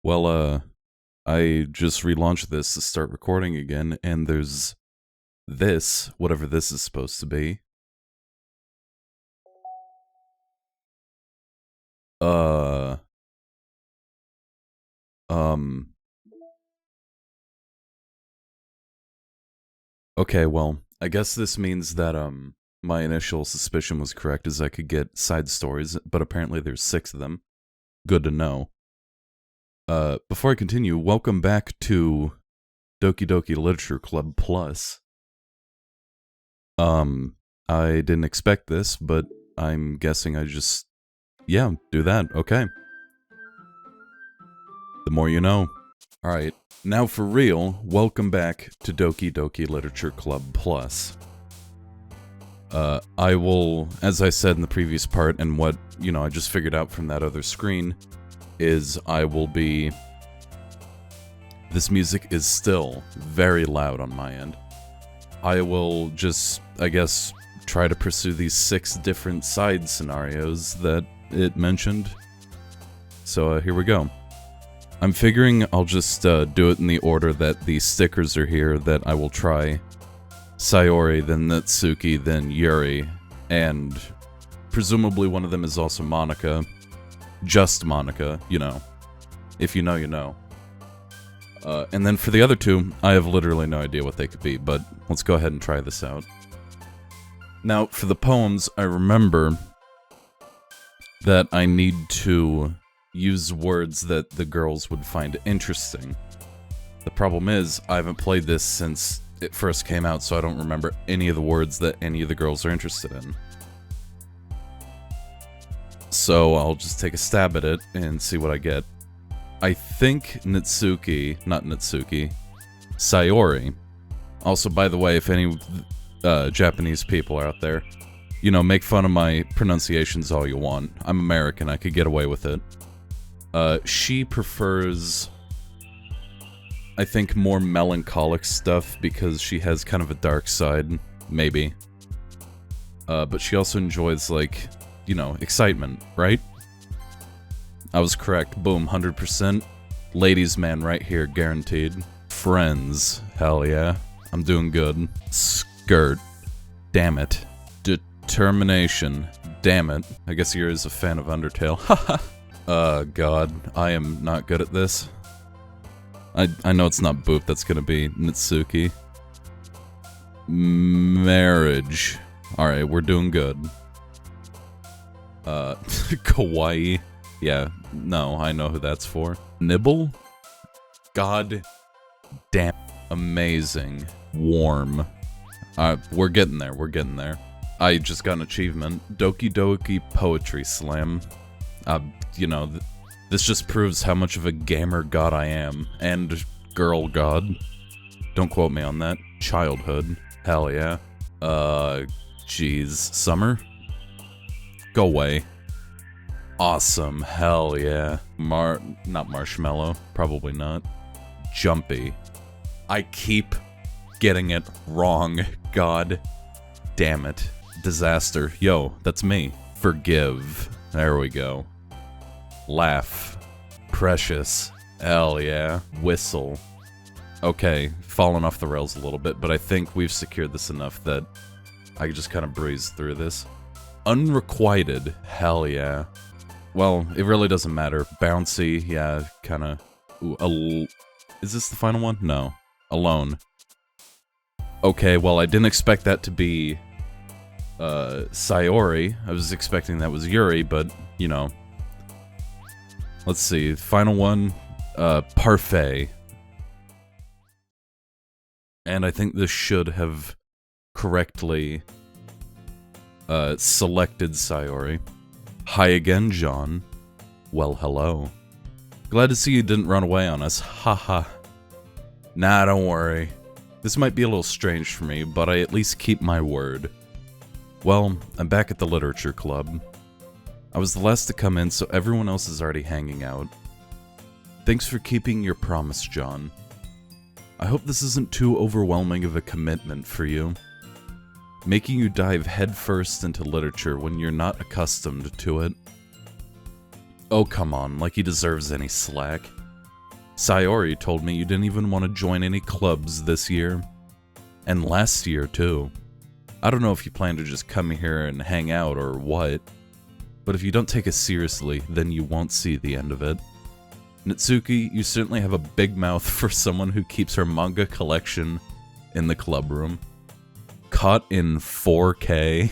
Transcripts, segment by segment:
Well, I just relaunched this to start recording again, and there's this, whatever this is supposed to be. Uh, um, okay, well, I guess this means that, my initial suspicion was correct, as I could get side stories, but apparently there's 6 of them. Good to know. Before I continue, welcome back to Doki Doki Literature Club Plus. I didn't expect this, but I'm guessing I just, yeah, do that, okay. The more you know. Alright, now for real, welcome back to Doki Doki Literature Club Plus. I will, as I said in the previous part, and what, I just figured out from that other screen, is I will be... This music is still very loud on my end. I will just, I guess, try to pursue these 6 different side scenarios that it mentioned. So here we go. I'm figuring I'll just do it in the order that the stickers are here, that I will try Sayori, then Natsuki, then Yuri, and presumably one of them is also Monica. Just Monica, If you know, you know. And then for the other 2, I have literally no idea what they could be, but let's go ahead and try this out. Now, for the poems, I remember that I need to use words that the girls would find interesting. The problem is, I haven't played this since it first came out, so I don't remember any of the words that any of the girls are interested in. So I'll just take a stab at it and see what I get. I think Sayori. Also, by the way, if any Japanese people are out there, make fun of my pronunciations all you want. I'm American, I could get away with it. She prefers, I think, more melancholic stuff because she has kind of a dark side, maybe. But she also enjoys, like, excitement, right? I was correct. Boom, 100%. Ladies' man right here, guaranteed. Friends. Hell yeah. I'm doing good. Skirt. Damn it. Determination. Damn it. I guess you're a fan of Undertale. Haha. God. I am not good at this. I know it's not BOOB. That's gonna be Natsuki. Marriage. Alright, we're doing good. Kawaii. Yeah, no, I know who that's for. Nibble? God damn. Amazing. Warm. We're getting there, we're getting there. I just got an achievement. Doki Doki Poetry Slam. This just proves how much of a gamer god I am. And girl god. Don't quote me on that. Childhood. Hell yeah. Jeez. Summer? Go away. Awesome, hell yeah. Not marshmallow, probably not. Jumpy. I keep getting it wrong, god damn it. Disaster, yo, that's me. Forgive, there we go. Laugh. Precious, hell yeah. Whistle. Okay, falling off the rails a little bit, but I think we've secured this enough that I can just kind of breeze through this. Unrequited, hell yeah. Well, it really doesn't matter. Bouncy, yeah, kinda... Ooh, is this the final one? No. Alone. Okay, well, I didn't expect that to be... Sayori. I was expecting that was Yuri, but, Let's see, final one, Parfait. And I think this should have correctly, selected Sayori. Hi again, John. Well, hello. Glad to see you didn't run away on us. Haha. Nah, don't worry. This might be a little strange for me, but I at least keep my word. Well, I'm back at the literature club. I was the last to come in, so everyone else is already hanging out. Thanks for keeping your promise, John. I hope this isn't too overwhelming of a commitment for you. Making you dive headfirst into literature when you're not accustomed to it. Oh, come on, like he deserves any slack. Sayori told me you didn't even want to join any clubs this year. And last year, too. I don't know if you plan to just come here and hang out or what, but if you don't take us seriously, then you won't see the end of it. Natsuki, you certainly have a big mouth for someone who keeps her manga collection in the club room. Caught in 4K.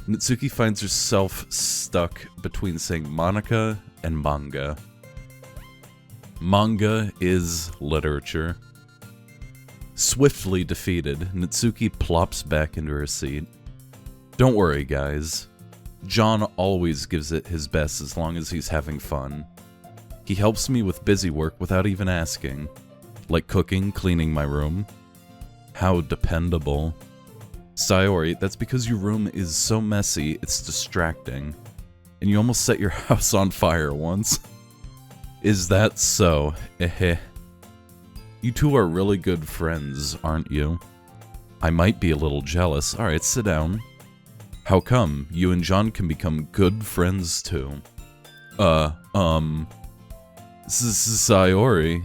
Natsuki finds herself stuck between saying Monica and manga. Manga is literature. Swiftly defeated, Natsuki plops back into her seat. Don't worry, guys. John always gives it his best as long as he's having fun. He helps me with busy work without even asking. Like cooking, cleaning my room. How dependable. Sayori, that's because your room is so messy, it's distracting. And you almost set your house on fire once. Is that so? Eh. You two are really good friends, aren't you? I might be a little jealous. Alright, sit down. How come? You and John can become good friends too. Sayori.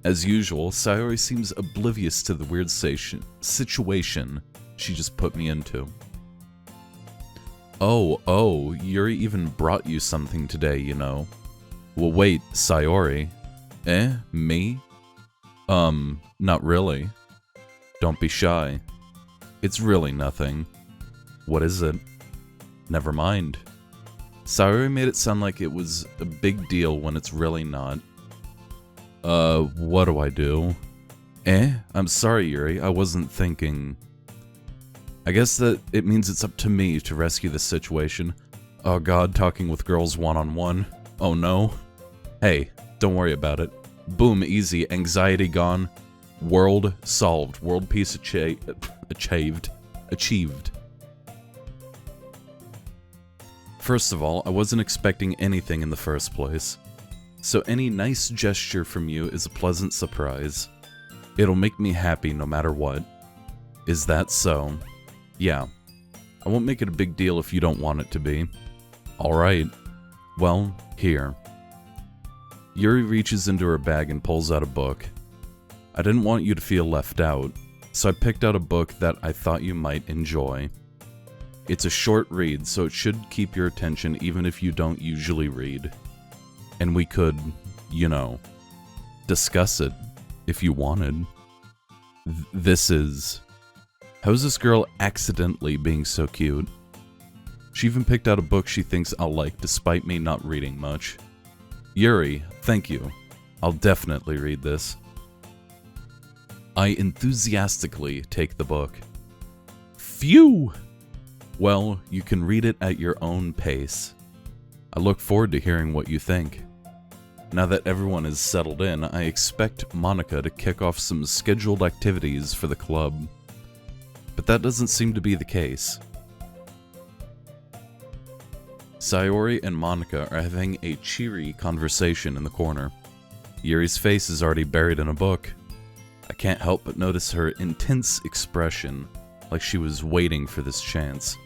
As usual, Sayori seems oblivious to the weird situation she just put me into. Oh, Yuri even brought you something today, you know. Well, wait, Sayori. Me? Not really. Don't be shy. It's really nothing. What is it? Never mind. Sayori made it sound like it was a big deal when it's really not. What do I do? I'm sorry, Yuri, I wasn't thinking. I guess that it means it's up to me to rescue this situation. Oh god, talking with girls one-on-one. Oh no. Hey, don't worry about it. Boom, easy, anxiety gone. World solved. World peace achieved. First of all, I wasn't expecting anything in the first place. So any nice gesture from you is a pleasant surprise. It'll make me happy no matter what. Is that so? Yeah. I won't make it a big deal if you don't want it to be. Alright. Well, here. Yuri reaches into her bag and pulls out a book. I didn't want you to feel left out, so I picked out a book that I thought you might enjoy. It's a short read, so it should keep your attention even if you don't usually read. And we could, you know, discuss it if you wanted. This is... How's this girl accidentally being so cute? She even picked out a book she thinks I'll like despite me not reading much. Yuri, thank you. I'll definitely read this. I enthusiastically take the book. Phew! Well, you can read it at your own pace. I look forward to hearing what you think. Now that everyone is settled in, I expect Monica to kick off some scheduled activities for the club. But that doesn't seem to be the case. Sayori and Monica are having a cheery conversation in the corner. Yuri's face is already buried in a book. I can't help but notice her intense expression, like she was waiting for this chance.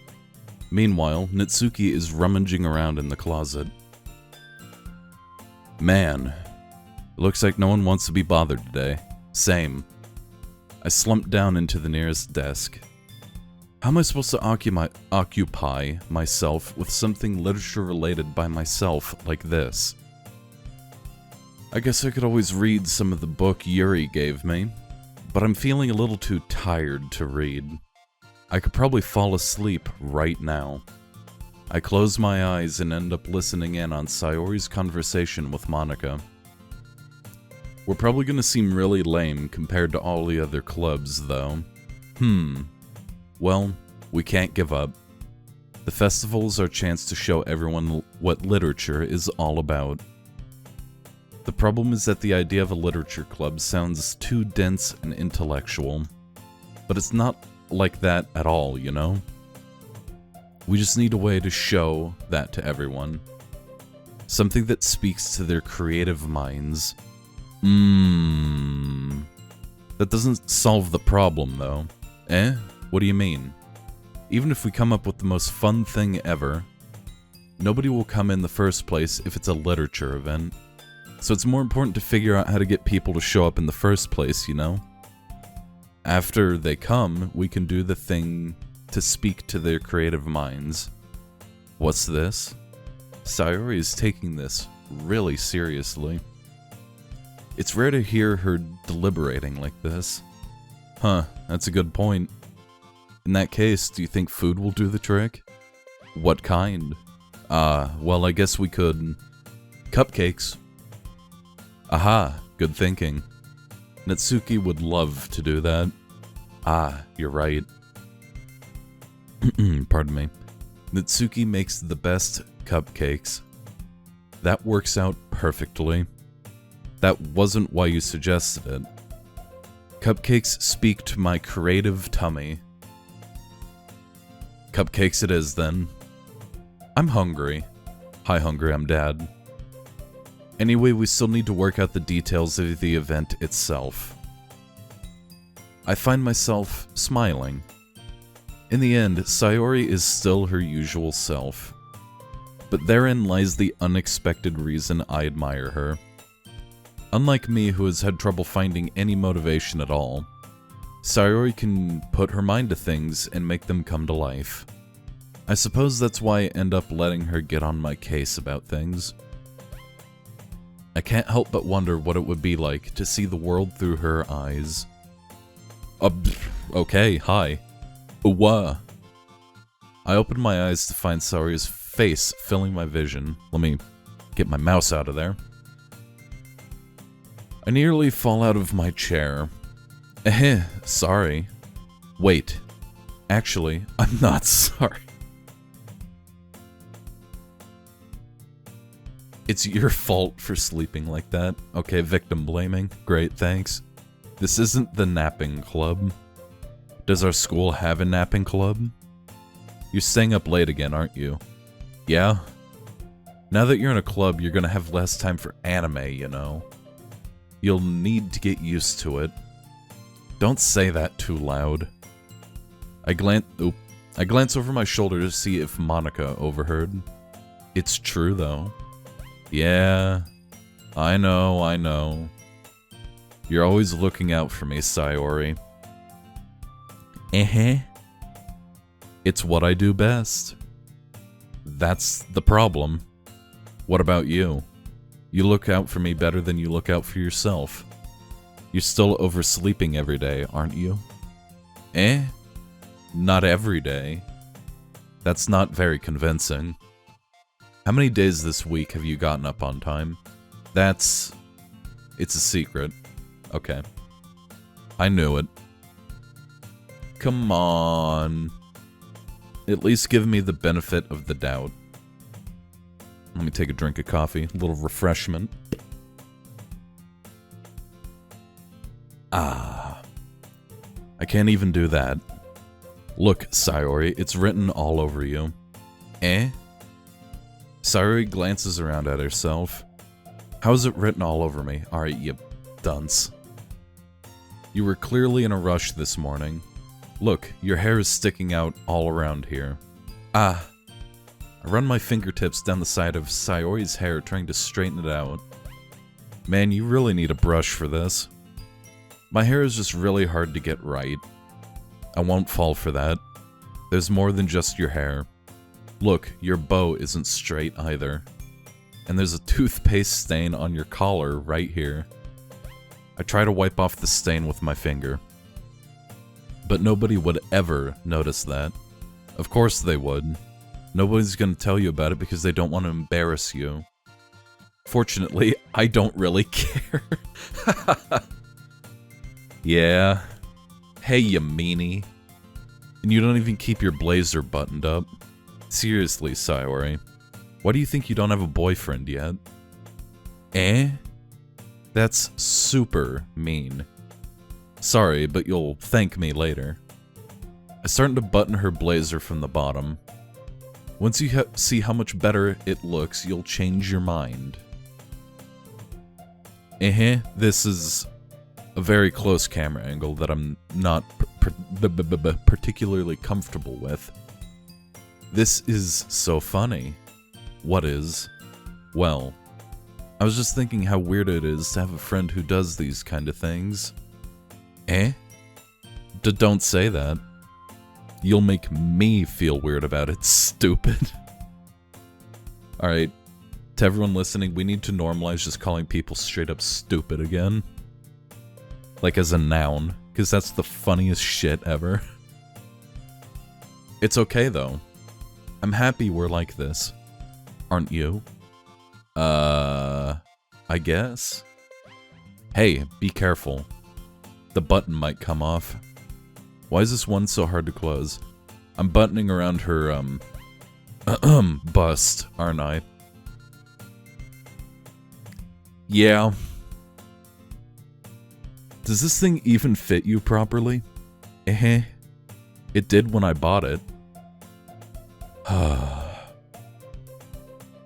Meanwhile, Natsuki is rummaging around in the closet. Man, it looks like no one wants to be bothered today. Same. I slumped down into the nearest desk. How am I supposed to occupy myself with something literature-related by myself like this? I guess I could always read some of the book Yuri gave me, but I'm feeling a little too tired to read. I could probably fall asleep right now. I close my eyes and end up listening in on Sayori's conversation with Monica. We're probably gonna seem really lame compared to all the other clubs, though. Well, we can't give up. The festival is our chance to show everyone what literature is all about. The problem is that the idea of a literature club sounds too dense and intellectual. But it's not like that at all, you know? We just need a way to show that to everyone. Something that speaks to their creative minds. That doesn't solve the problem, though. What do you mean? Even if we come up with the most fun thing ever, nobody will come in the first place if it's a literature event. So it's more important to figure out how to get people to show up in the first place, you know? After they come, we can do the thing to speak to their creative minds. What's this? Sayori is taking this really seriously. It's rare to hear her deliberating like this. Huh, that's a good point. In that case, do you think food will do the trick? What kind? Well, I guess we could... Cupcakes. Aha, good thinking. Natsuki would love to do that. Ah, you're right. Pardon me. Natsuki makes the best cupcakes. That works out perfectly. That wasn't why you suggested it. Cupcakes speak to my creative tummy. Cupcakes it is, then. I'm hungry. Hi, hungry, I'm Dad. Anyway, we still need to work out the details of the event itself. I find myself smiling. In the end, Sayori is still her usual self. But therein lies the unexpected reason I admire her. Unlike me, who has had trouble finding any motivation at all, Sayori can put her mind to things and make them come to life. I suppose that's why I end up letting her get on my case about things. I can't help but wonder what it would be like to see the world through her eyes. Okay, hi. Uwa. I opened my eyes to find Sayori's face filling my vision. Let me get my mouse out of there. I nearly fall out of my chair. Sorry. Wait. Actually, I'm not sorry. It's your fault for sleeping like that. Okay, victim blaming. Great, thanks. This isn't the napping club. Does our school have a napping club? You're staying up late again, aren't you? Yeah? Now that you're in a club, you're gonna have less time for anime, you know? You'll need to get used to it. Don't say that too loud. I glance over my shoulder to see if Monica overheard. It's true, though. Yeah, I know. You're always looking out for me, Sayori. It's what I do best. That's the problem. What about you? You look out for me better than you look out for yourself. You're still oversleeping every day, aren't you? Not every day. That's not very convincing. How many days this week have you gotten up on time? It's a secret. Okay. I knew it. Come on. At least give me the benefit of the doubt. Let me take a drink of coffee. A little refreshment. Ah. I can't even do that. Look, Sayori, it's written all over you. Sayori glances around at herself. How is it written all over me? Alright, you dunce. You were clearly in a rush this morning. Look, your hair is sticking out all around here. Ah. I run my fingertips down the side of Sayori's hair, trying to straighten it out. Man, you really need a brush for this. My hair is just really hard to get right. I won't fall for that. There's more than just your hair. Look, your bow isn't straight either. And there's a toothpaste stain on your collar right here. I try to wipe off the stain with my finger. But nobody would ever notice that. Of course they would. Nobody's gonna tell you about it because they don't want to embarrass you. Fortunately, I don't really care. Yeah. Hey, you meanie. And you don't even keep your blazer buttoned up. Seriously, Sayori. Why do you think you don't have a boyfriend yet? That's super mean. Sorry, but you'll thank me later. I started to button her blazer from the bottom. Once you see how much better it looks, you'll change your mind. This is a very close camera angle that I'm not particularly comfortable with. This is so funny. What is? Well, I was just thinking how weird it is to have a friend who does these kind of things. Eh? Don't say that. You'll make me feel weird about it, stupid. Alright, to everyone listening, we need to normalize just calling people straight up stupid again. Like as a noun, because that's the funniest shit ever. It's okay though. I'm happy we're like this. Aren't you? I guess? Hey, be careful. The button might come off. Why is this one so hard to close? I'm buttoning around her, bust, aren't I? Yeah. Does this thing even fit you properly? Eh? It did when I bought it.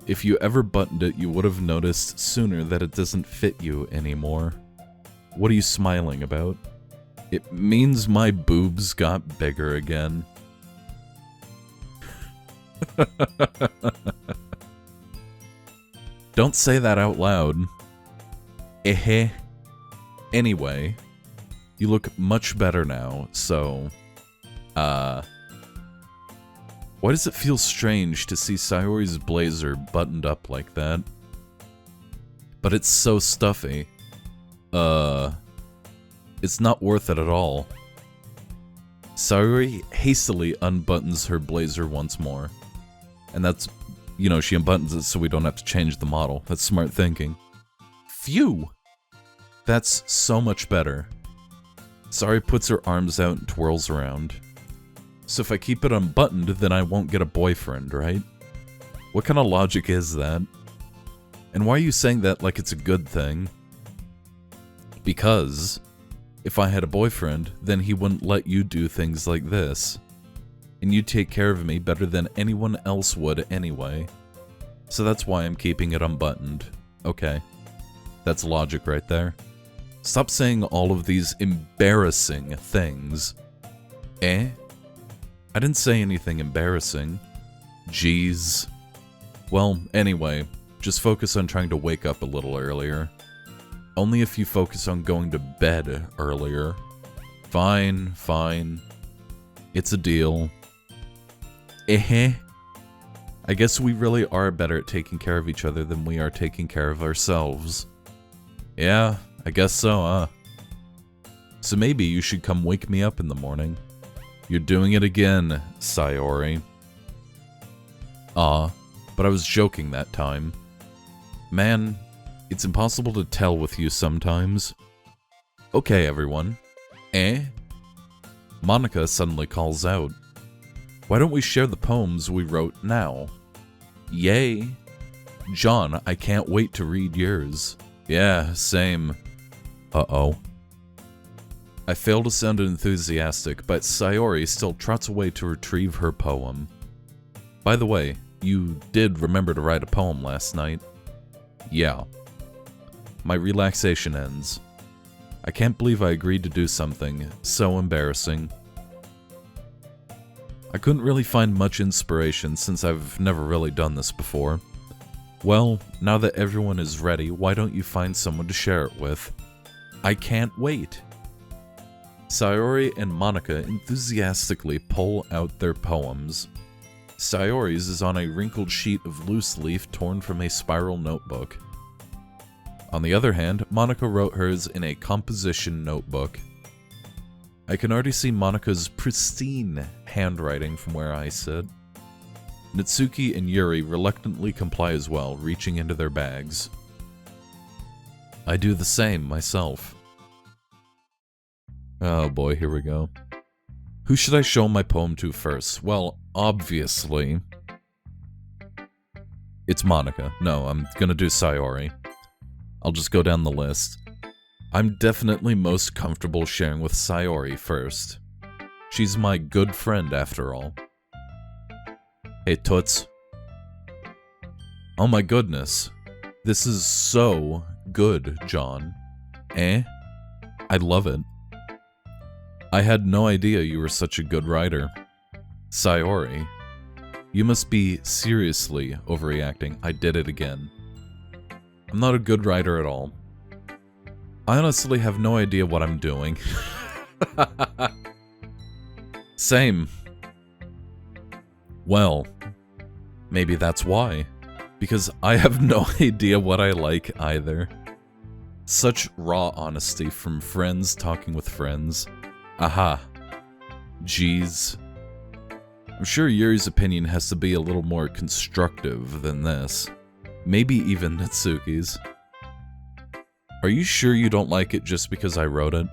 If you ever buttoned it, you would have noticed sooner that it doesn't fit you anymore. What are you smiling about? It means my boobs got bigger again. Don't say that out loud. Eh. Anyway, you look much better now, so... Why does it feel strange to see Sayori's blazer buttoned up like that? But it's so stuffy. It's not worth it at all. Sayori hastily unbuttons her blazer once more. And that's, you know, she unbuttons it so we don't have to change the model. That's smart thinking. Phew! That's so much better. Sayori puts her arms out and twirls around. So if I keep it unbuttoned, then I won't get a boyfriend, right? What kind of logic is that? And why are you saying that like it's a good thing? Because if I had a boyfriend, then he wouldn't let you do things like this. And you take care of me better than anyone else would anyway. So that's why I'm keeping it unbuttoned. Okay. That's logic right there. Stop saying all of these embarrassing things. Eh? I didn't say anything embarrassing. Jeez. Well, anyway, just focus on trying to wake up a little earlier. Only if you focus on going to bed earlier. Fine, fine. It's a deal. Eh? I guess we really are better at taking care of each other than we are taking care of ourselves. Yeah, I guess so, huh? So maybe you should come wake me up in the morning. You're doing it again, Sayori. But I was joking that time. Man, it's impossible to tell with you sometimes. Okay, everyone. Eh? Monica suddenly calls out. Why don't we share the poems we wrote now? Yay! John, I can't wait to read yours. Yeah, same. Uh-oh. I fail to sound enthusiastic, but Sayori still trots away to retrieve her poem. By the way, you did remember to write a poem last night. Yeah. My relaxation ends. I can't believe I agreed to do something so embarrassing. I couldn't really find much inspiration since I've never really done this before. Well, now that everyone is ready, why don't you find someone to share it with? I can't wait! Sayori and Monica enthusiastically pull out their poems. Sayori's is on a wrinkled sheet of loose leaf torn from a spiral notebook. On the other hand, Monica wrote hers in a composition notebook. I can already see Monica's pristine handwriting from where I sit. Natsuki and Yuri reluctantly comply as well, reaching into their bags. I do the same myself. Oh boy, here we go. Who should I show my poem to first? Well, obviously, it's Monica. No, I'm gonna do Sayori. I'll just go down the list. I'm definitely most comfortable sharing with Sayori first. She's my good friend, after all. Hey, Toots. Oh my goodness. This is so good, John. Eh? I love it. I had no idea you were such a good writer. Sayori, you must be seriously overreacting. I did it again. I'm not a good writer at all. I honestly have no idea what I'm doing. Same. Well, maybe that's why. Because I have no idea what I like either. Such raw honesty from friends talking with friends. Aha. Jeez. I'm sure Yuri's opinion has to be a little more constructive than this. Maybe even Natsuki's. Are you sure you don't like it just because I wrote it?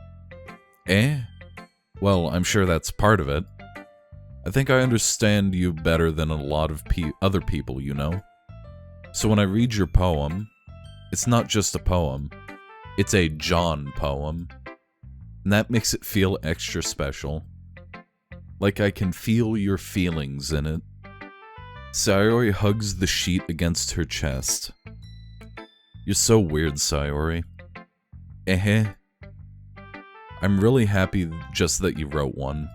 Eh? Well, I'm sure that's part of it. I think I understand you better than a lot of other people, you know? So when I read your poem, it's not just a poem. It's a John poem. And that makes it feel extra special. Like I can feel your feelings in it. Sayori hugs the sheet against her chest. You're so weird, Sayori. I'm really happy just that you wrote one.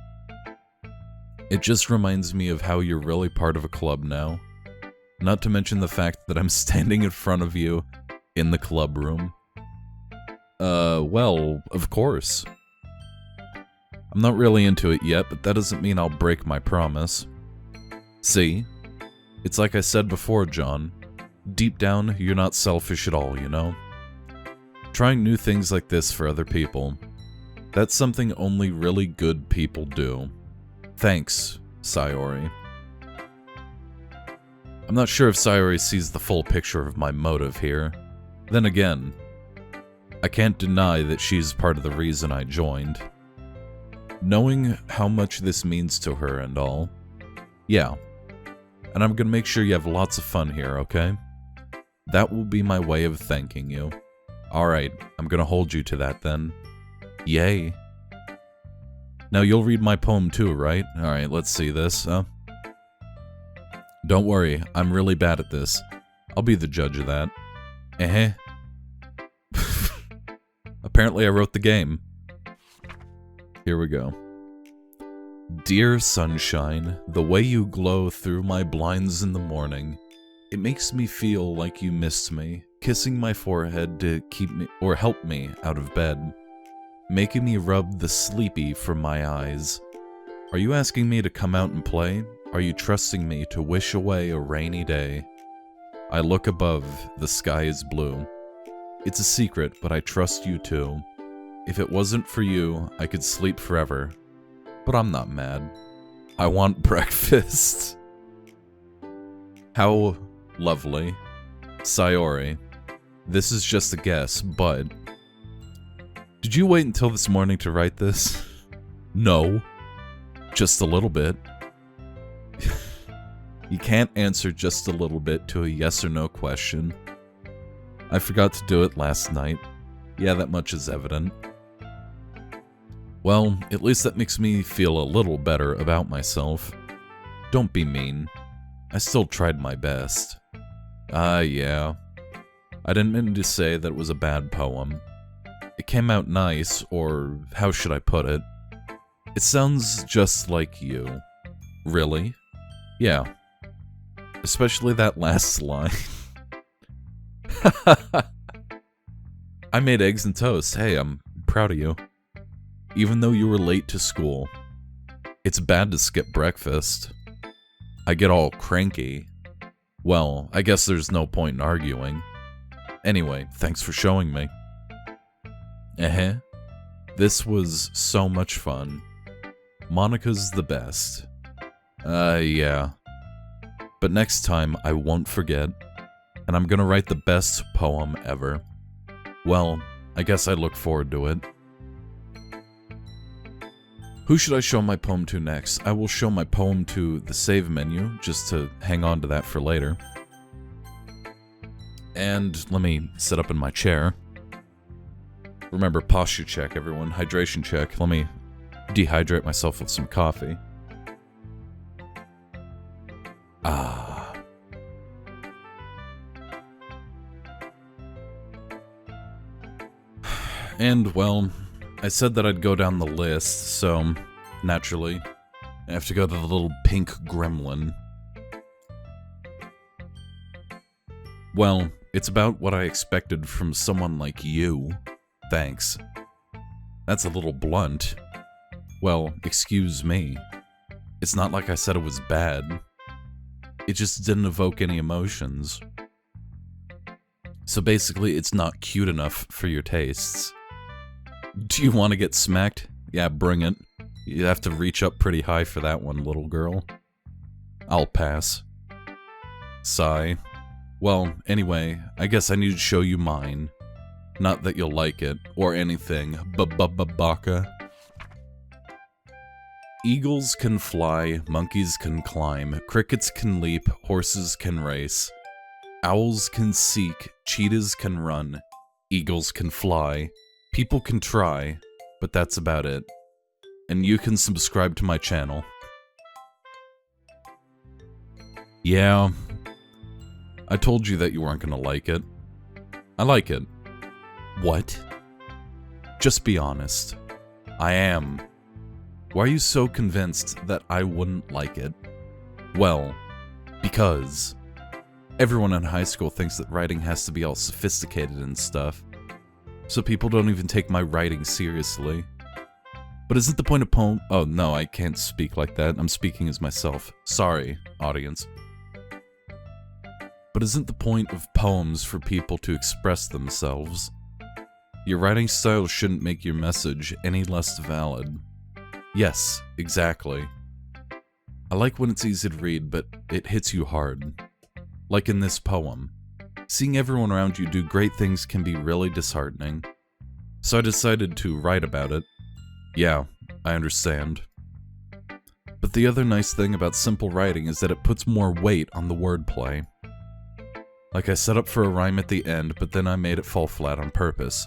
It just reminds me of how you're really part of a club now. Not to mention the fact that I'm standing in front of you in the club room. Well, of course. I'm not really into it yet, but that doesn't mean I'll break my promise. See? It's like I said before, John. Deep down, you're not selfish at all, you know? Trying new things like this for other people. That's something only really good people do. Thanks, Sayori. I'm not sure if Sayori sees the full picture of my motive here. Then again, I can't deny that she's part of the reason I joined. Knowing how much this means to her and all. Yeah. And I'm gonna make sure you have lots of fun here, okay? That will be my way of thanking you. Alright, I'm gonna hold you to that then. Yay. Now you'll read my poem too, right? Alright, let's see this. Don't worry, I'm really bad at this. I'll be the judge of that. Apparently I wrote the game. Here we go. Dear sunshine, the way you glow through my blinds in the morning, it makes me feel like you missed me, kissing my forehead to keep me or help me out of bed, making me rub the sleepy from my eyes. Are you asking me to come out and play? Are you trusting me to wish away a rainy day? I look above, the sky is blue. It's a secret, but I trust you too. If it wasn't for you, I could sleep forever. But I'm not mad. I want breakfast. How lovely. Sayori, this is just a guess, but... Did you wait until this morning to write this? No. Just a little bit. You can't answer just a little bit to a yes or no question. I forgot to do it last night. Yeah, that much is evident. Well, at least that makes me feel a little better about myself. Don't be mean. I still tried my best. Yeah. I didn't mean to say that it was a bad poem. It came out nice, or how should I put it? It sounds just like you. Really? Yeah. Especially that last line. I made eggs and toast. Hey, I'm proud of you. Even though you were late to school. It's bad to skip breakfast. I get all cranky. Well, I guess there's no point in arguing. Anyway, thanks for showing me. This was so much fun. Monika's the best. Yeah. But next time, I won't forget. And I'm gonna write the best poem ever. Well, I guess I look forward to it. Who should I show my poem to next? I will show my poem to the save menu, just to hang on to that for later. And let me sit up in my chair. Remember, posture check, everyone. Hydration check. Let me dehydrate myself with some coffee. And, well, I said that I'd go down the list, so naturally, I have to go to the little pink gremlin. Well, it's about what I expected from someone like you. Thanks. That's a little blunt. Well, excuse me. It's not like I said it was bad. It just didn't evoke any emotions. So basically, it's not cute enough for your tastes. Do you want to get smacked? Yeah, bring it. You have to reach up pretty high for that one, little girl. I'll pass. Sigh. Well, anyway, I guess I need to show you mine. Not that you'll like it, or anything, baka. Eagles can fly, monkeys can climb, crickets can leap, horses can race. Owls can seek, cheetahs can run, eagles can fly, people can try, but that's about it. And you can subscribe to my channel. Yeah, I told you that you weren't gonna like it. I like it. What? Just be honest. I am. Why are you so convinced that I wouldn't like it? Well, because everyone in high school thinks that writing has to be all sophisticated and stuff, so people don't even take my writing seriously. But isn't the point of poem— oh no, I can't speak like that. I'm speaking as myself. Sorry, audience. But isn't the point of poems for people to express themselves? Your writing style shouldn't make your message any less valid. Yes, exactly. I like when it's easy to read, but it hits you hard. Like in this poem. Seeing everyone around you do great things can be really disheartening. So I decided to write about it. Yeah, I understand. But the other nice thing about simple writing is that it puts more weight on the wordplay. Like I set up for a rhyme at the end, but then I made it fall flat on purpose.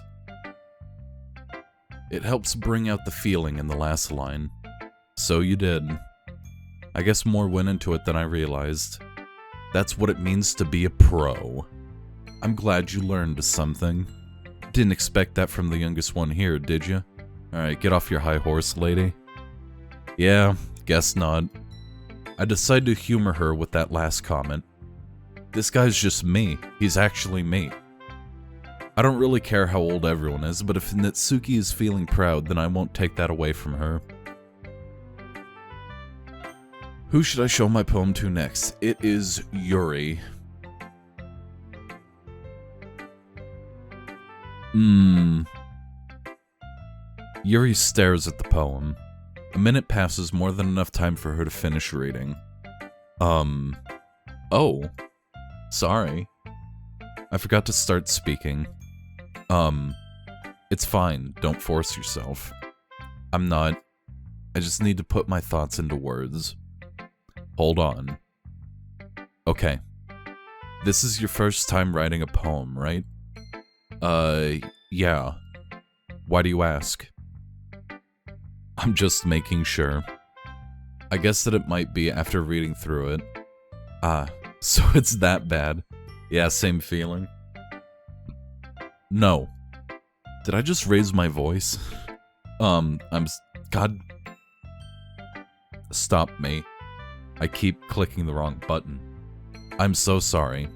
It helps bring out the feeling in the last line. So you did. I guess more went into it than I realized. That's what it means to be a pro. I'm glad you learned something. Didn't expect that from the youngest one here, did you? Alright, get off your high horse, lady. Yeah, guess not. I decided to humor her with that last comment. This guy's just me. He's actually me. I don't really care how old everyone is, but if Natsuki is feeling proud, then I won't take that away from her. Who should I show my poem to next? It is Yuri. Yuri stares at the poem. A minute passes, more than enough time for her to finish reading. Oh. Sorry. I forgot to start speaking. It's fine. Don't force yourself. I'm not. I just need to put my thoughts into words. Hold on. Okay. This is your first time writing a poem, right? Yeah. Why do you ask? I'm just making sure. I guess that it might be after reading through it. Ah, so it's that bad. Yeah, same feeling. No. Did I just raise my voice? God. Stop me. I keep clicking the wrong button. I'm so sorry.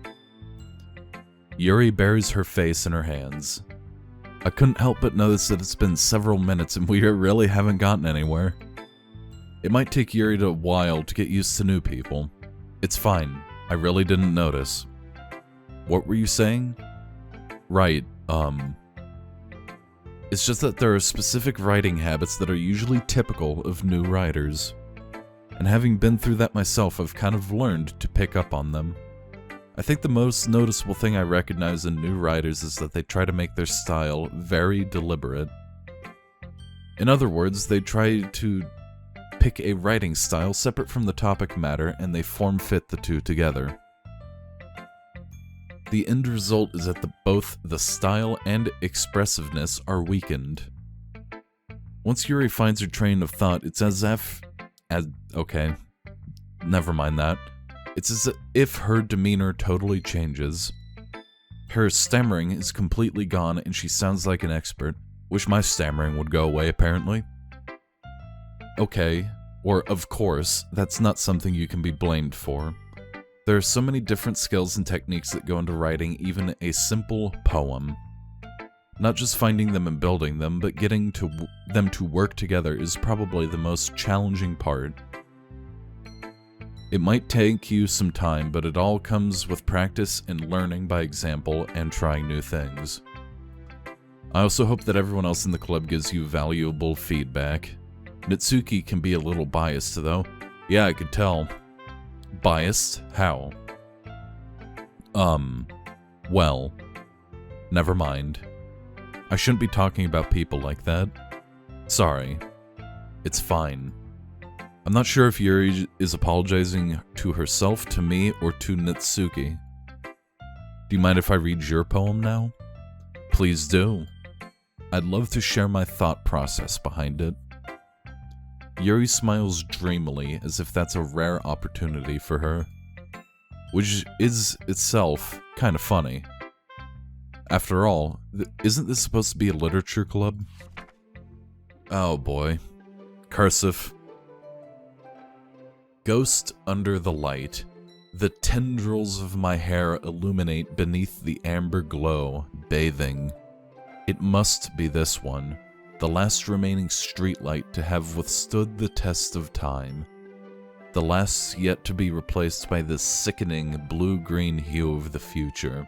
Yuri buries her face in her hands. I couldn't help but notice that it's been several minutes and we really haven't gotten anywhere. It might take Yuri a while to get used to new people. It's fine. I really didn't notice. What were you saying? Right, it's just that there are specific writing habits that are usually typical of new writers. And having been through that myself, I've kind of learned to pick up on them. I think the most noticeable thing I recognize in new writers is that they try to make their style very deliberate. In other words, they try to pick a writing style separate from the topic matter and they form-fit the two together. The end result is that both the style and expressiveness are weakened. Once Yuri finds her train of thought, it's okay, never mind that. It's as if her demeanor totally changes. Her stammering is completely gone and she sounds like an expert. Wish my stammering would go away, apparently. Okay, or of course, that's not something you can be blamed for. There are so many different skills and techniques that go into writing even a simple poem. Not just finding them and building them, but getting them to work together is probably the most challenging part. It might take you some time, but it all comes with practice and learning by example and trying new things. I also hope that everyone else in the club gives you valuable feedback. Natsuki can be a little biased, though. Yeah, I could tell. Biased? How? Well, never mind. I shouldn't be talking about people like that. Sorry. It's fine. I'm not sure if Yuri is apologizing to herself, to me, or to Natsuki. Do you mind if I read your poem now? Please do. I'd love to share my thought process behind it. Yuri smiles dreamily, as if that's a rare opportunity for her, which is itself kind of funny. After all, isn't this supposed to be a literature club? Oh boy. Cursive. Ghost under the light. The tendrils of my hair illuminate beneath the amber glow, bathing. It must be this one, the last remaining streetlight to have withstood the test of time. The last yet to be replaced by the sickening blue-green hue of the future.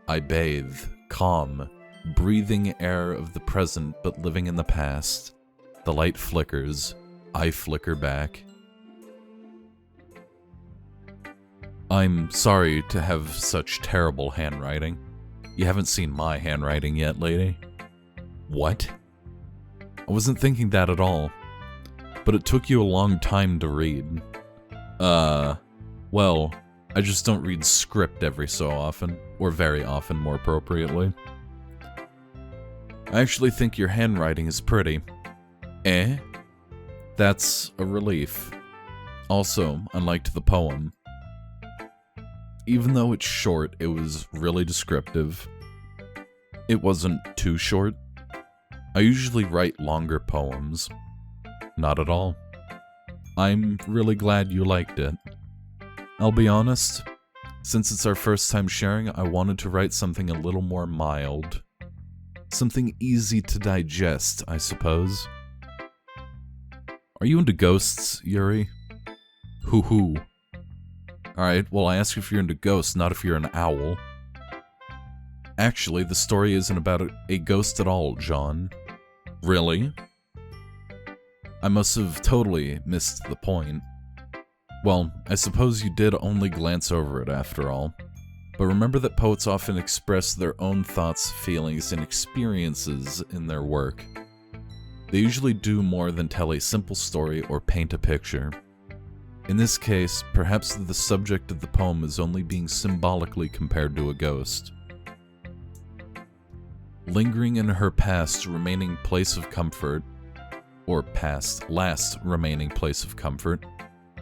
I bathe, calm, breathing air of the present but living in the past. The light flickers, I flicker back. I'm sorry to have such terrible handwriting. You haven't seen my handwriting yet, lady. What? I wasn't thinking that at all. But it took you a long time to read. Well, I just don't read script every so often. Or very often, more appropriately. I actually think your handwriting is pretty. Eh? That's a relief. Also, unlike the poem, even though it's short, it was really descriptive. It wasn't too short. I usually write longer poems. Not at all. I'm really glad you liked it. I'll be honest, since it's our first time sharing, I wanted to write something a little more mild. Something easy to digest, I suppose. Are you into ghosts, Yuri? Hoo-hoo. Alright, well I ask if you're into ghosts, not if you're an owl. Actually, the story isn't about a ghost at all, John. Really? I must have totally missed the point. Well, I suppose you did only glance over it after all. But remember that poets often express their own thoughts, feelings, and experiences in their work. They usually do more than tell a simple story or paint a picture. In this case, perhaps the subject of the poem is only being symbolically compared to a ghost. Lingering in her past remaining place of comfort, or past last remaining place of comfort,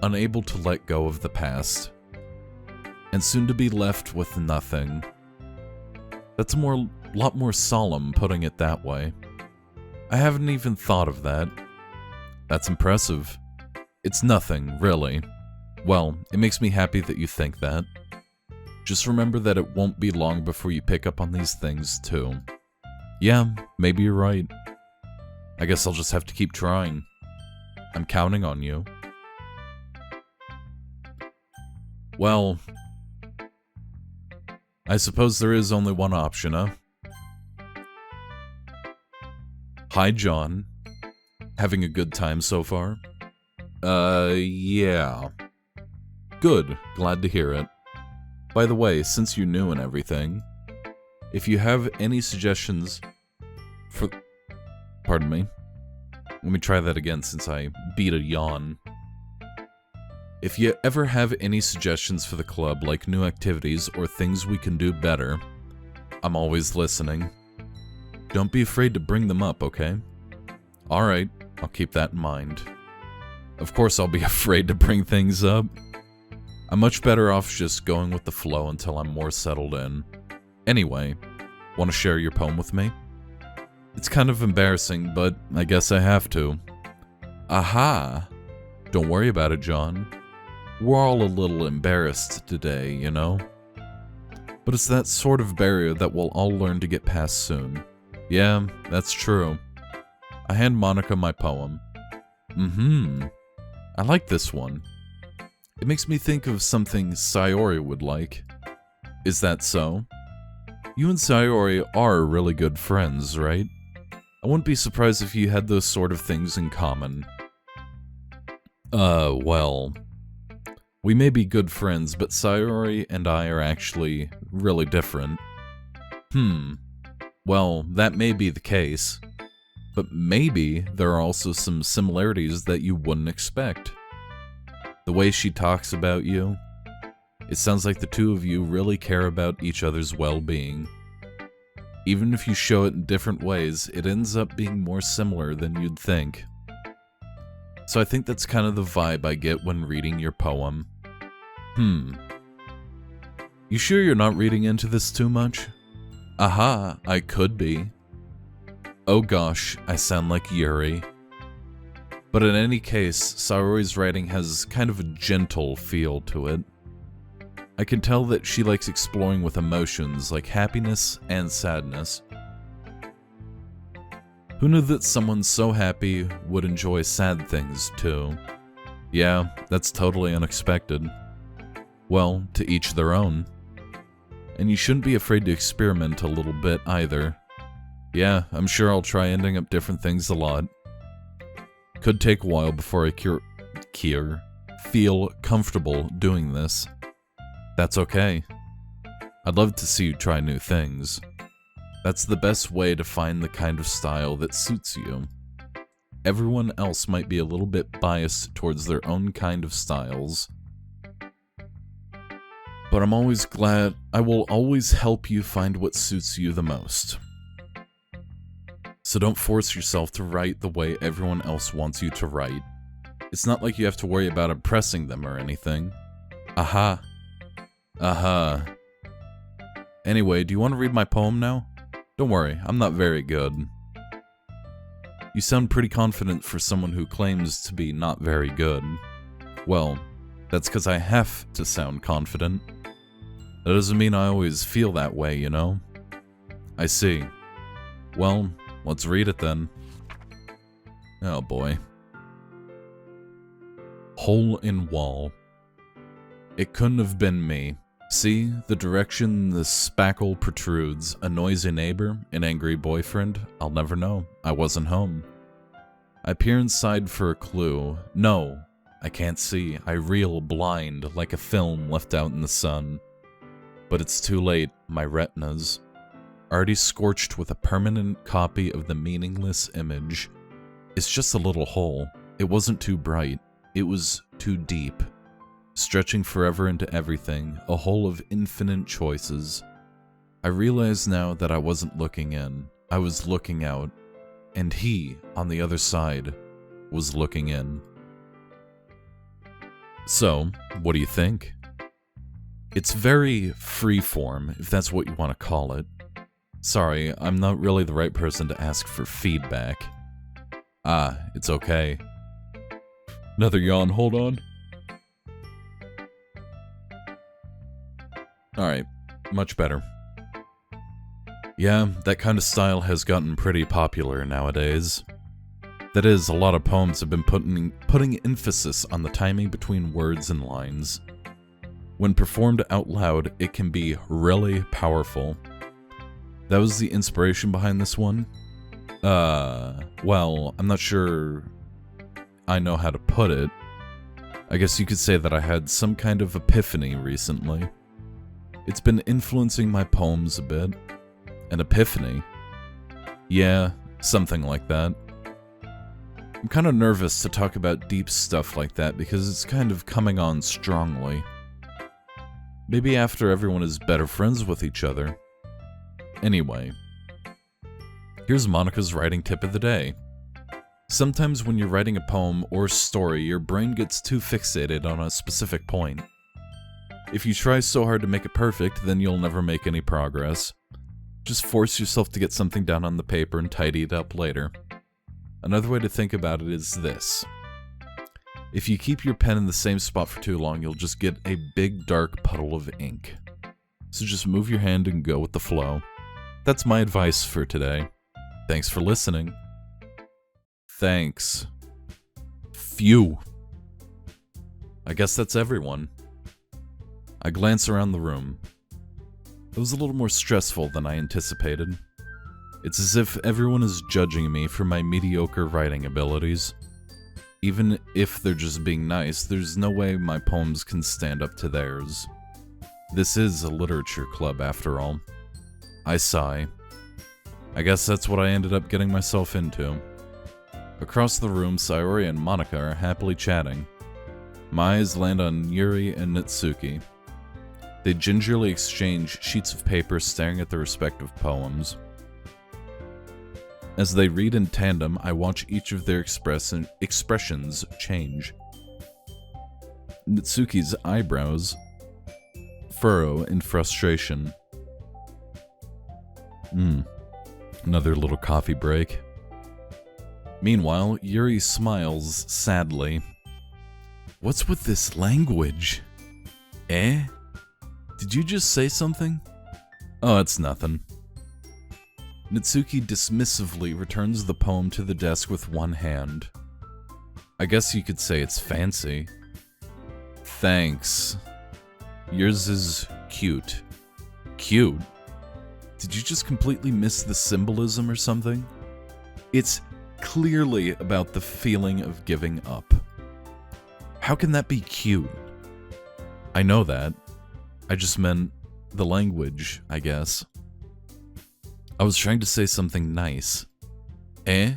unable to let go of the past, and soon to be left with nothing. That's a lot more solemn, putting it that way. I haven't even thought of that. That's impressive. It's nothing, really. Well, it makes me happy that you think that. Just remember that it won't be long before you pick up on these things, too. Yeah, maybe you're right. I guess I'll just have to keep trying. I'm counting on you. Well, I suppose there is only one option, huh? Hi, John. Having a good time so far? Yeah. Good, glad to hear it. By the way, since you're new and everything, if you have any suggestions for... Pardon me. Let me try that again since I beat a yawn. If you ever have any suggestions for the club, like new activities or things we can do better, I'm always listening. Don't be afraid to bring them up, okay? Alright, I'll keep that in mind. Of course I'll be afraid to bring things up. I'm much better off just going with the flow until I'm more settled in. Anyway, want to share your poem with me? It's kind of embarrassing, but I guess I have to. Aha! Don't worry about it, John. We're all a little embarrassed today, you know? But it's that sort of barrier that we'll all learn to get past soon. Yeah, that's true. I hand Monica my poem. I like this one. It makes me think of something Sayori would like. Is that so? You and Sayori are really good friends, right? I wouldn't be surprised if you had those sort of things in common. Well... We may be good friends, but Sayori and I are actually really different. Well, that may be the case. But maybe there are also some similarities that you wouldn't expect. The way she talks about you, it sounds like the two of you really care about each other's well-being. Even if you show it in different ways, it ends up being more similar than you'd think. So I think that's kind of the vibe I get when reading your poem. You sure you're not reading into this too much? Aha, I could be. Oh gosh, I sound like Yuri. But in any case, Sayori's writing has kind of a gentle feel to it. I can tell that she likes exploring with emotions like happiness and sadness. Who knew that someone so happy would enjoy sad things too? Yeah, that's totally unexpected. Well, to each their own. And you shouldn't be afraid to experiment a little bit either. Yeah, I'm sure I'll try ending up different things a lot. Could take a while before I feel comfortable doing this. That's okay. I'd love to see you try new things. That's the best way to find the kind of style that suits you. Everyone else might be a little bit biased towards their own kind of styles. But I'm always glad I will always help you find what suits you the most. So don't force yourself to write the way everyone else wants you to write. It's not like you have to worry about impressing them or anything. Aha. Anyway, do you want to read my poem now? Don't worry, I'm not very good. You sound pretty confident for someone who claims to be not very good. Well, that's because I have to sound confident. That doesn't mean I always feel that way, you know? I see. Well, let's read it then. Oh boy. Hole in wall. It couldn't have been me. See, the direction the spackle protrudes, a noisy neighbor, an angry boyfriend, I'll never know. I wasn't home. I peer inside for a clue. No, I can't see. I reel blind like a film left out in the sun. But it's too late, my retinas. Already scorched with a permanent copy of the meaningless image. It's just a little hole. It wasn't too bright. It was too deep. Stretching forever into everything, a hole of infinite choices. I realize now that I wasn't looking in. I was looking out. And he, on the other side, was looking in. So, what do you think? It's very freeform, if that's what you want to call it. Sorry, I'm not really the right person to ask for feedback. Ah, it's okay. Another yawn, hold on. Alright, much better. Yeah, that kind of style has gotten pretty popular nowadays. That is, a lot of poems have been putting emphasis on the timing between words and lines. When performed out loud, it can be really powerful. That was the inspiration behind this one? Well, I'm not sure I know how to put it. I guess you could say that I had some kind of epiphany recently. It's been influencing my poems a bit. An epiphany? Yeah, something like that. I'm kind of nervous to talk about deep stuff like that because it's kind of coming on strongly. Maybe after everyone is better friends with each other. Anyway, here's Monica's writing tip of the day. Sometimes when you're writing a poem or story, your brain gets too fixated on a specific point. If you try so hard to make it perfect, then you'll never make any progress. Just force yourself to get something down on the paper and tidy it up later. Another way to think about it is this. If you keep your pen in the same spot for too long, you'll just get a big dark puddle of ink. So just move your hand and go with the flow. That's my advice for today. Thanks for listening. Thanks. Phew. I guess that's everyone. I glance around the room. It was a little more stressful than I anticipated. It's as if everyone is judging me for my mediocre writing abilities. Even if they're just being nice, there's no way my poems can stand up to theirs. This is a literature club, after all. I sigh. I guess that's what I ended up getting myself into. Across the room, Sayori and Monika are happily chatting. My eyes land on Yuri and Natsuki. They gingerly exchange sheets of paper staring at their respective poems. As they read in tandem, I watch each of their expressions change. Natsuki's eyebrows furrow in frustration. Another little coffee break. Meanwhile, Yuri smiles sadly. What's with this language? Eh? Did you just say something? Oh, it's nothing. Natsuki dismissively returns the poem to the desk with one hand. I guess you could say it's fancy. Thanks. Yours is cute. Cute? Did you just completely miss the symbolism or something? It's clearly about the feeling of giving up. How can that be cute? I know that. I just meant the language, I guess. I was trying to say something nice. Eh?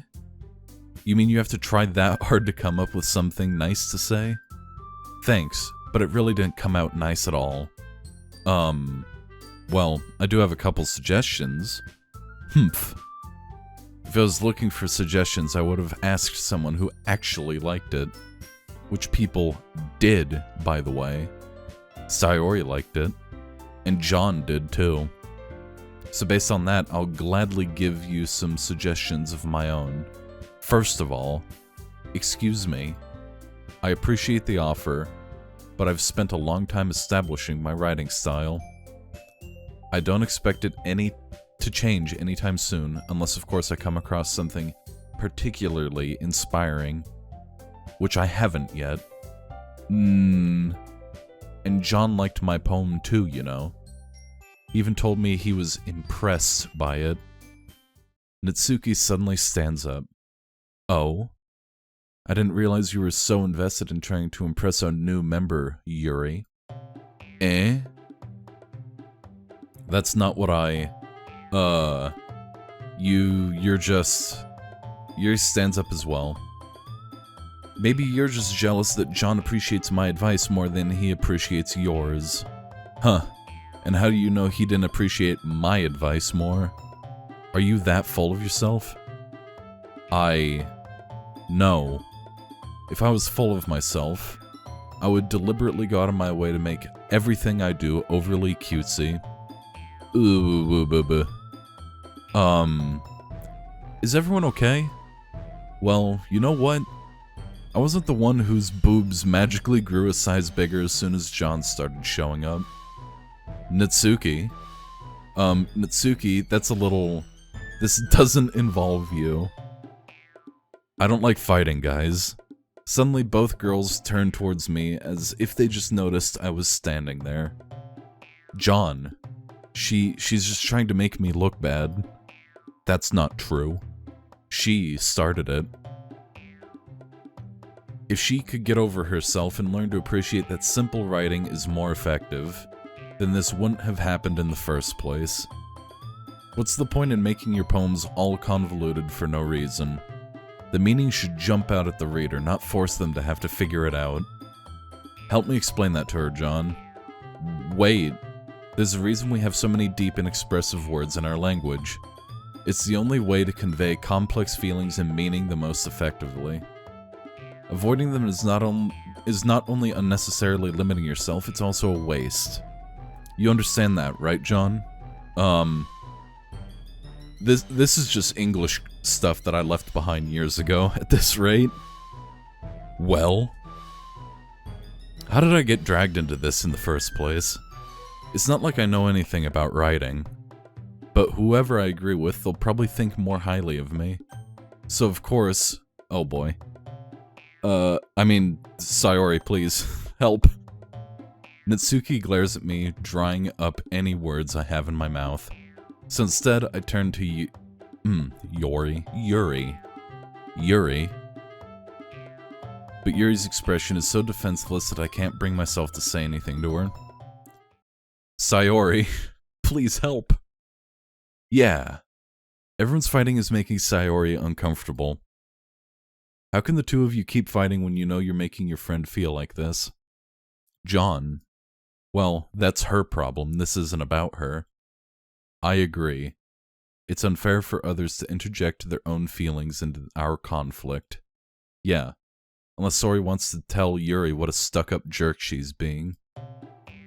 You mean you have to try that hard to come up with something nice to say? Thanks, but it really didn't come out nice at all. Well, I do have a couple suggestions. Humph. If I was looking for suggestions, I would have asked someone who actually liked it. Which people did, by the way. Sayori liked it. And John did too. So based on that, I'll gladly give you some suggestions of my own. First of all, excuse me. I appreciate the offer, but I've spent a long time establishing my writing style. I don't expect it to change anytime soon, unless of course I come across something particularly inspiring, which I haven't yet. And John liked my poem too, you know. Even told me he was impressed by it. Natsuki suddenly stands up. Oh? I didn't realize you were so invested in trying to impress our new member, Yuri. Eh? That's not what I... You're just... Yuri stands up as well. Maybe you're just jealous that John appreciates my advice more than he appreciates yours. Huh. And how do you know he didn't appreciate my advice more? Are you that full of yourself? No. If I was full of myself, I would deliberately go out of my way to make everything I do overly cutesy. Is everyone okay? Well, you know what? I wasn't the one whose boobs magically grew a size bigger as soon as John started showing up. Natsuki. Natsuki, that's a little... This doesn't involve you. I don't like fighting, guys. Suddenly, both girls turned towards me as if they just noticed I was standing there. John. She's just trying to make me look bad. That's not true. She started it. If she could get over herself and learn to appreciate that simple writing is more effective, then this wouldn't have happened in the first place. What's the point in making your poems all convoluted for no reason? The meaning should jump out at the reader, not force them to have to figure it out. Help me explain that to her, John. Wait, there's a reason we have so many deep and expressive words in our language. It's the only way to convey complex feelings and meaning the most effectively. Avoiding them is not only unnecessarily limiting yourself, it's also a waste. You understand that, right, John? This is just English stuff that I left behind years ago at this rate. Well, how did I get dragged into this in the first place? It's not like I know anything about writing, but whoever I agree with, they'll probably think more highly of me. So of course, oh boy. I mean, Sayori, please, help. Natsuki glares at me, drying up any words I have in my mouth. So instead, I turn to Yuri. But Yuri's expression is so defenseless that I can't bring myself to say anything to her. Sayori, please help. Yeah. Everyone's fighting is making Sayori uncomfortable. How can the two of you keep fighting when you know you're making your friend feel like this? John. Well, that's her problem. This isn't about her. I agree. It's unfair for others to interject their own feelings into our conflict. Yeah. Unless Sori wants to tell Yuri what a stuck-up jerk she's being.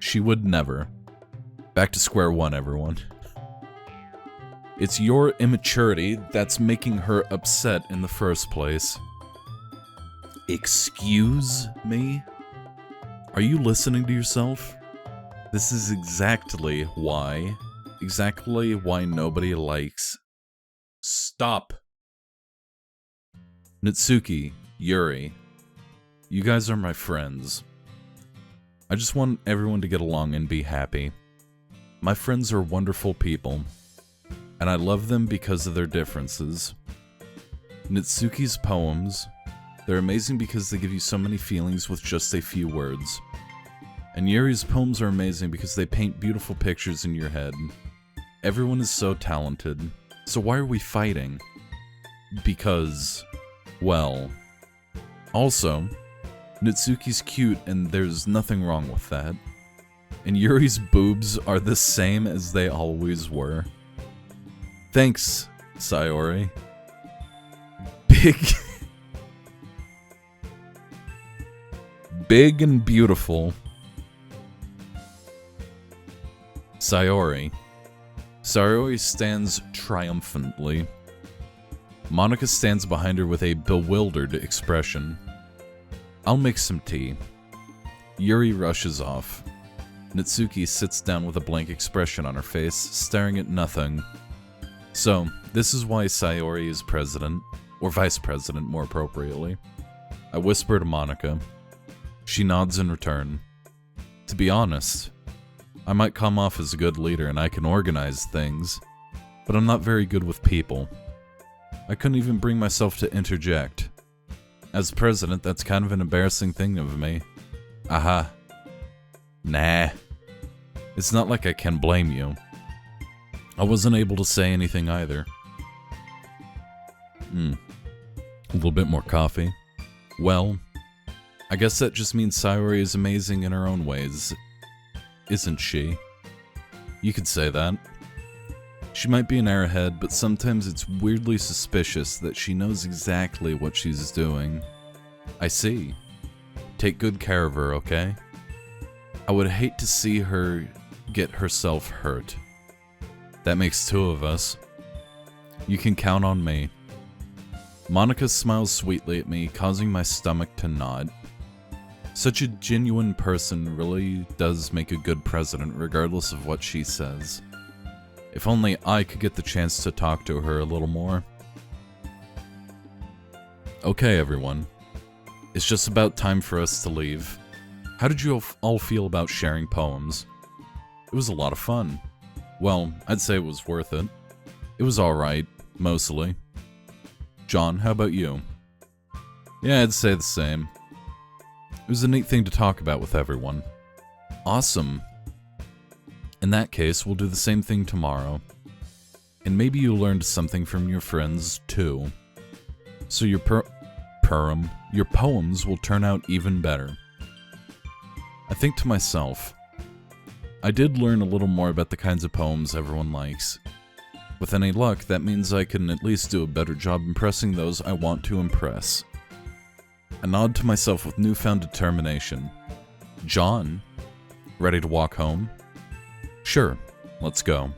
She would never. Back to square one, everyone. It's your immaturity that's making her upset in the first place. Excuse me? Are you listening to yourself? This is exactly why nobody likes... Stop! Natsuki, Yuri, you guys are my friends. I just want everyone to get along and be happy. My friends are wonderful people, and I love them because of their differences. Natsuki's poems, they're amazing because they give you so many feelings with just a few words. And Yuri's poems are amazing because they paint beautiful pictures in your head. Everyone is so talented, so why are we fighting? Because, well... Also, Natsuki's cute and there's nothing wrong with that. And Yuri's boobs are the same as they always were. Thanks, Sayori. Big and beautiful. Sayori. Sayori stands triumphantly. Monika stands behind her with a bewildered expression. I'll make some tea. Yuri rushes off. Natsuki sits down with a blank expression on her face, staring at nothing. So, this is why Sayori is president, or vice president more appropriately. I whisper to Monika. She nods in return. To be honest, I might come off as a good leader and I can organize things, but I'm not very good with people. I couldn't even bring myself to interject. As president, that's kind of an embarrassing thing of me. Aha. Nah. It's not like I can blame you. I wasn't able to say anything either. A little bit more coffee. Well, I guess that just means Sayori is amazing in her own ways. Isn't she? You could say that. She might be an airhead, but sometimes it's weirdly suspicious that she knows exactly what she's doing. I see. Take good care of her, okay? I would hate to see her get herself hurt. That makes two of us. You can count on me. Monika smiles sweetly at me, causing my stomach to nod. Such a genuine person really does make a good president, regardless of what she says. If only I could get the chance to talk to her a little more. Okay, everyone. It's just about time for us to leave. How did you all feel about sharing poems? It was a lot of fun. Well, I'd say it was worth it. It was alright, mostly. John, how about you? Yeah, I'd say the same. It was a neat thing to talk about with everyone. Awesome. In that case, we'll do the same thing tomorrow. And maybe you learned something from your friends, too. So your poems will turn out even better. I think to myself, I did learn a little more about the kinds of poems everyone likes. With any luck, that means I can at least do a better job impressing those I want to impress. I nod to myself with newfound determination. John, ready to walk home? Sure, let's go.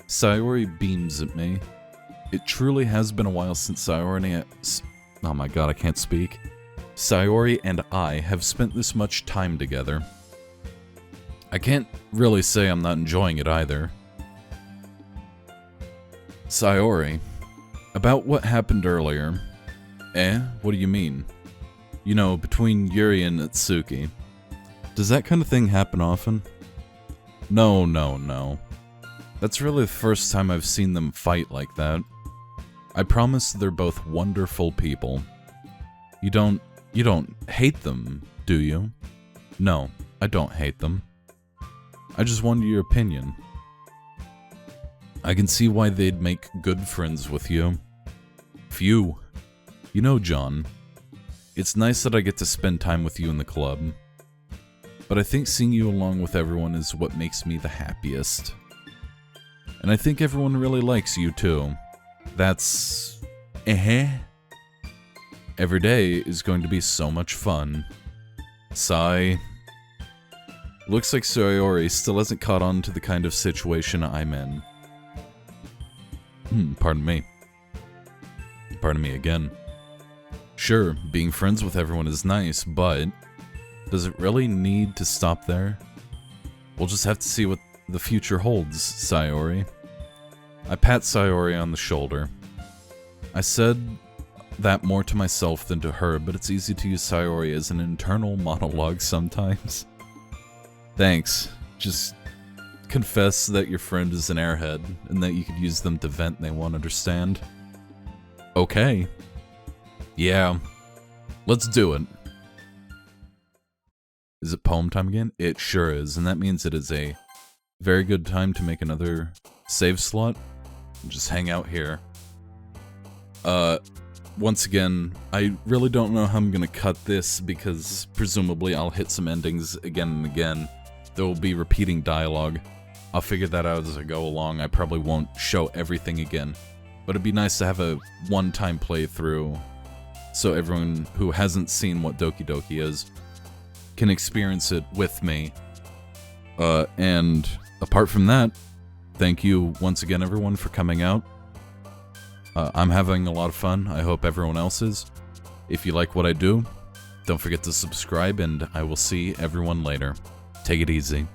Sayori beams at me. It truly has been a while since Sayori... Oh my god, I can't speak. Sayori and I have spent this much time together. I can't really say I'm not enjoying it either. Sayori, about what happened earlier. What do you mean? You know, between Yuri and Natsuki. Does that kind of thing happen often? No. That's really the first time I've seen them fight like that. I promise they're both wonderful people. You don't hate them, do you? No, I don't hate them. I just wanted your opinion. I can see why they'd make good friends with you. Phew. You know, John, it's nice that I get to spend time with you in the club. But I think seeing you along with everyone is what makes me the happiest. And I think everyone really likes you too. That's... Every day is going to be so much fun. Sigh. Looks like Sayori still hasn't caught on to the kind of situation I'm in. Pardon me. Pardon me again. Sure, being friends with everyone is nice, but... does it really need to stop there? We'll just have to see what the future holds, Sayori. I pat Sayori on the shoulder. I said that more to myself than to her, but it's easy to use Sayori as an internal monologue sometimes. Thanks. Just confess that your friend is an airhead, and that you could use them to vent and they won't understand. Okay. Yeah. Let's do it. Is it poem time again? It sure is, and that means it is a very good time to make another save slot. Just hang out here. Once again, I really don't know how I'm gonna cut this, because presumably I'll hit some endings again and again. There will be repeating dialogue. I'll figure that out as I go along. I probably won't show everything again, but it'd be nice to have a one-time playthrough, so everyone who hasn't seen what Doki Doki is can experience it with me. And apart from that, thank you once again, everyone, for coming out. I'm having a lot of fun. I hope everyone else is. If you like what I do, don't forget to subscribe, and I will see everyone later. Take it easy.